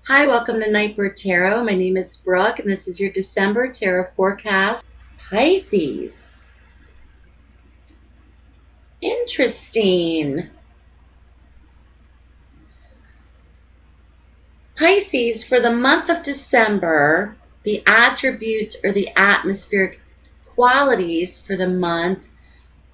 Hi, welcome to Nightbird Tarot. My name is Brooke, and this is your December tarot forecast. Pisces. Interesting. Pisces, for the month of December, the attributes or the atmospheric qualities for the month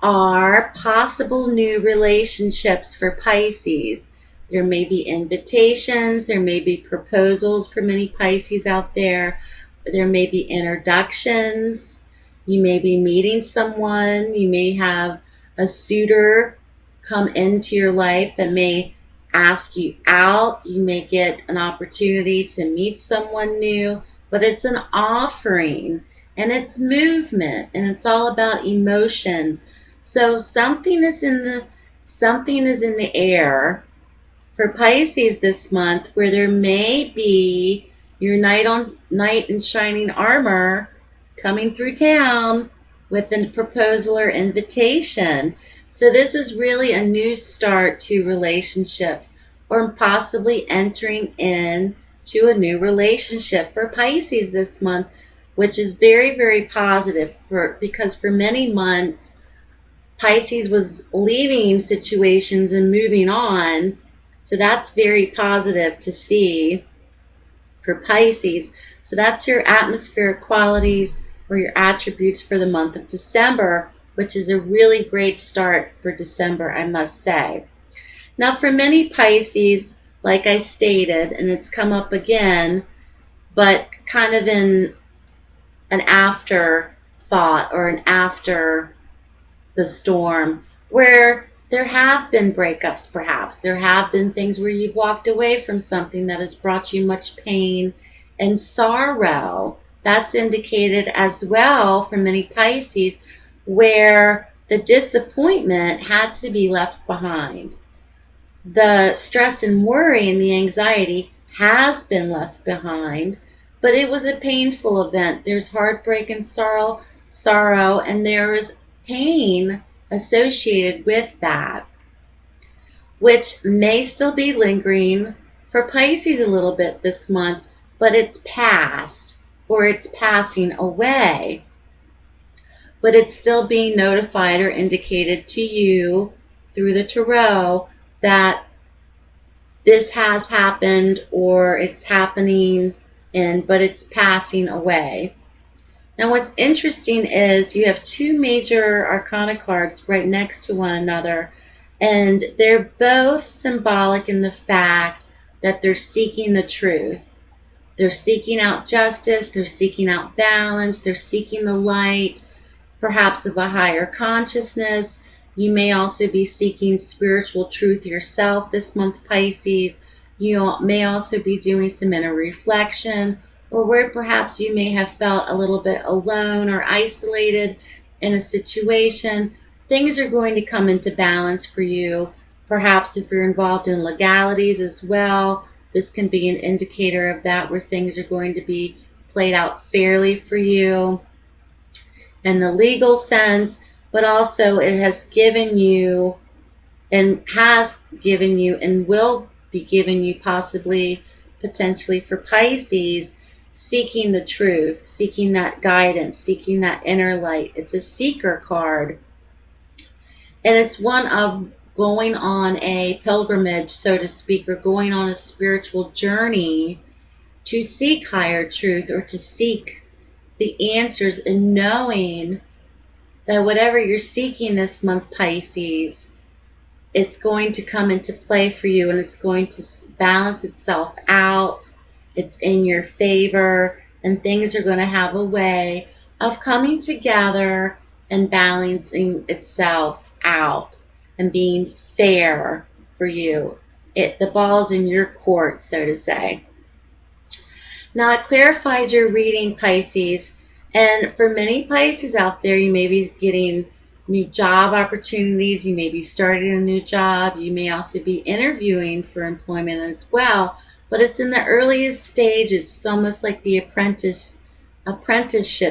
are possible new relationships for Pisces. There may be invitations, there may be proposals for many Pisces out there, there may be introductions, you may be meeting someone, you may have a suitor come into your life that may ask you out, you may get an opportunity to meet someone new, but it's an offering and it's movement and it's all about emotions. So something is in the air for Pisces this month where there may be your knight in shining armor coming through town with a proposal or invitation. So this is really a new start to relationships or possibly entering in to a new relationship for Pisces this month, which is very, very positive because for many months Pisces was leaving situations and moving on. So that's very positive to see for Pisces. So that's your atmospheric qualities or your attributes for the month of December, which is a really great start for December, I must say. Now for many Pisces, like I stated, and it's come up again, but kind of in an afterthought or an after the storm, where there have been breakups perhaps. There have been things where you've walked away from something that has brought you much pain and sorrow. That's indicated as well for many Pisces where the disappointment had to be left behind. The stress and worry and the anxiety has been left behind, but it was a painful event. There's heartbreak and sorrow, and there is pain associated with that, which may still be lingering for Pisces a little bit this month, but it's past or it's passing away. But it's still being notified or indicated to you through the tarot that this has happened or it's happening, but it's passing away. Now what's interesting is you have two major arcana cards right next to one another, and they're both symbolic in the fact that they're seeking the truth. They're seeking out justice, they're seeking out balance, they're seeking the light, perhaps of a higher consciousness. You may also be seeking spiritual truth yourself this month, Pisces. You may also be doing some inner reflection, or where perhaps you may have felt a little bit alone or isolated in a situation. Things are going to come into balance for you. Perhaps if you're involved in legalities as well, this can be an indicator of that, where things are going to be played out fairly for you in the legal sense, but also it has given you and will be giving you possibly, potentially for Pisces, seeking the truth, seeking that guidance, seeking that inner light. It's a seeker card. And it's one of going on a pilgrimage, so to speak, or going on a spiritual journey to seek higher truth or to seek the answers, and knowing that whatever you're seeking this month, Pisces, it's going to come into play for you and it's going to balance itself out. It's in your favor, and things are going to have a way of coming together and balancing itself out and being fair for you. The ball's in your court, so to say. Now, I clarified your reading, Pisces, and for many Pisces out there, you may be getting new job opportunities, you may be starting a new job, you may also be interviewing for employment as well. But it's in the earliest stages. It's almost like the apprenticeship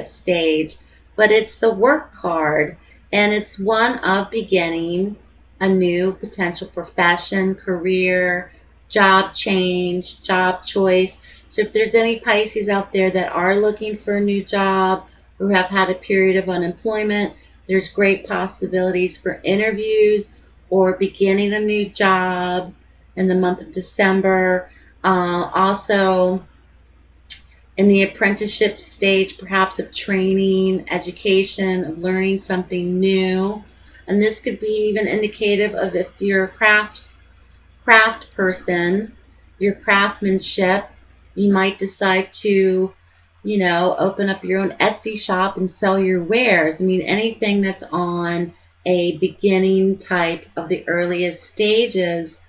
stage, but it's the work card, and it's one of beginning a new potential profession, career, job change, job choice. So if there's any Pisces out there that are looking for a new job or have had a period of unemployment, there's great possibilities for interviews or beginning a new job in the month of December. Also, in the apprenticeship stage, perhaps of training, education, of learning something new. And this could be even indicative of if you're a craft person, your craftsmanship, you might decide to, open up your own Etsy shop and sell your wares. I mean, anything that's on a beginning type of the earliest stages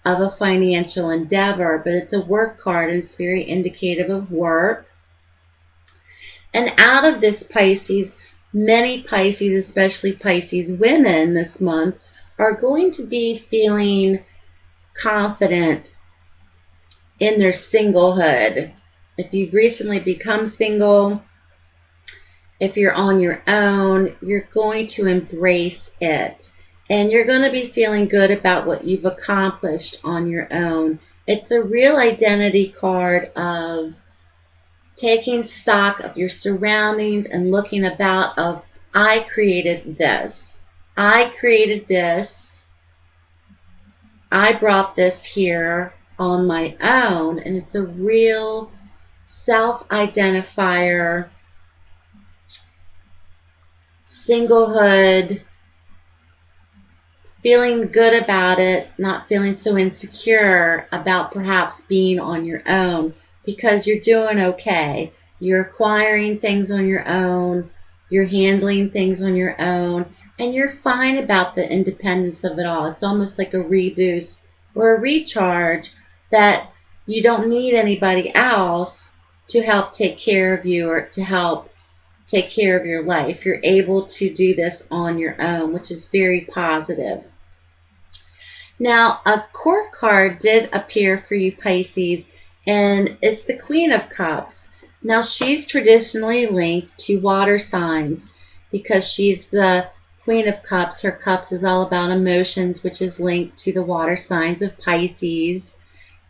of a financial endeavor, but it's a work card and it's very indicative of work. And out of this Pisces, many Pisces, especially Pisces women this month, are going to be feeling confident in their singlehood. If you've recently become single, if you're on your own, you're going to embrace it. And you're going to be feeling good about what you've accomplished on your own. It's a real identity card of taking stock of your surroundings and looking about of, I created this. I created this. I brought this here on my own. And it's a real self-identifier, singlehood, feeling good about it, not feeling so insecure about perhaps being on your own because you're doing okay. You're acquiring things on your own, you're handling things on your own, and you're fine about the independence of it all. It's almost like a reboost or a recharge that you don't need anybody else to help take care of you or to help take care of your life. You're able to do this on your own, which is very positive. Now, a court card did appear for you, Pisces, and it's the Queen of Cups. Now, she's traditionally linked to water signs because she's the Queen of Cups. Her cups is all about emotions, which is linked to the water signs of Pisces,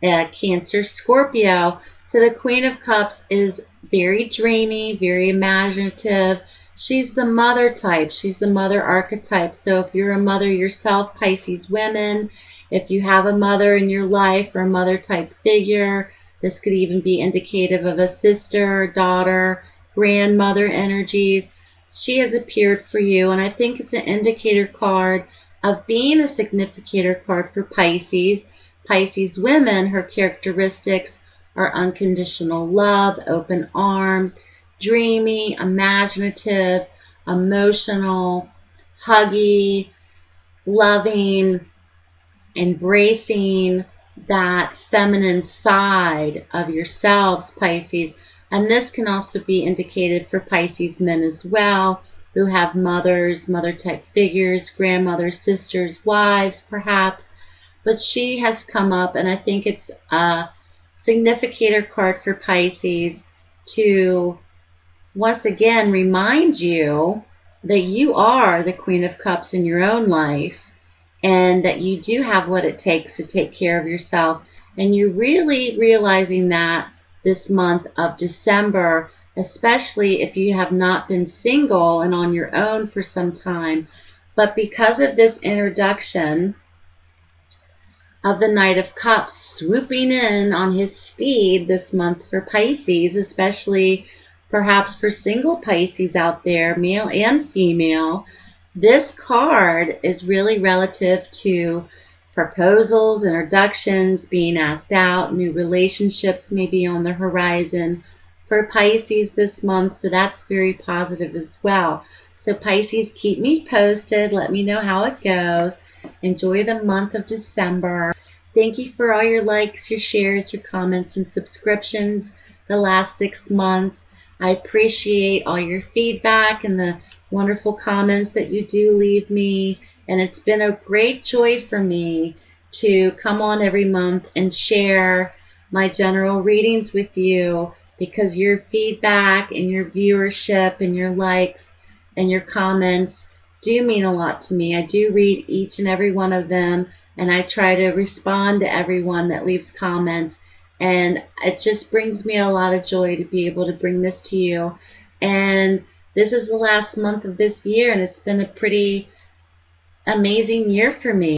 Cancer, Scorpio. So the Queen of Cups is very dreamy, very imaginative. She's the mother type. She's the mother archetype. So if you're a mother yourself, Pisces women, if you have a mother in your life or a mother type figure, this could even be indicative of a sister, daughter, grandmother energies. She has appeared for you, and I think it's an indicator card of being a significator card for Pisces. Pisces women, her characteristics are unconditional love, open arms, dreamy, imaginative, emotional, huggy, loving, embracing that feminine side of yourselves, Pisces. And this can also be indicated for Pisces men as well, who have mothers, mother-type figures, grandmothers, sisters, wives, perhaps. But she has come up, and I think it's a significator card for Pisces to once again remind you that you are the Queen of Cups in your own life and that you do have what it takes to take care of yourself. And you're really realizing that this month of December, especially if you have not been single and on your own for some time. But because of this introduction of the Knight of Cups swooping in on his steed this month for Pisces, especially perhaps for single Pisces out there, male and female, this card is really relative to proposals, introductions, being asked out, new relationships may be on the horizon for Pisces this month, so that's very positive as well. So Pisces, keep me posted. Let me know how it goes. Enjoy the month of December. Thank you for all your likes, your shares, your comments, and subscriptions the last 6 months. I appreciate all your feedback and the wonderful comments that you do leave me. And it's been a great joy for me to come on every month and share my general readings with you because your feedback and your viewership and your likes and your comments do mean a lot to me. I do read each and every one of them. and I try to respond to everyone that leaves comments. And it just brings me a lot of joy to be able to bring this to you. And this is the last month of this year, and it's been a pretty amazing year for me.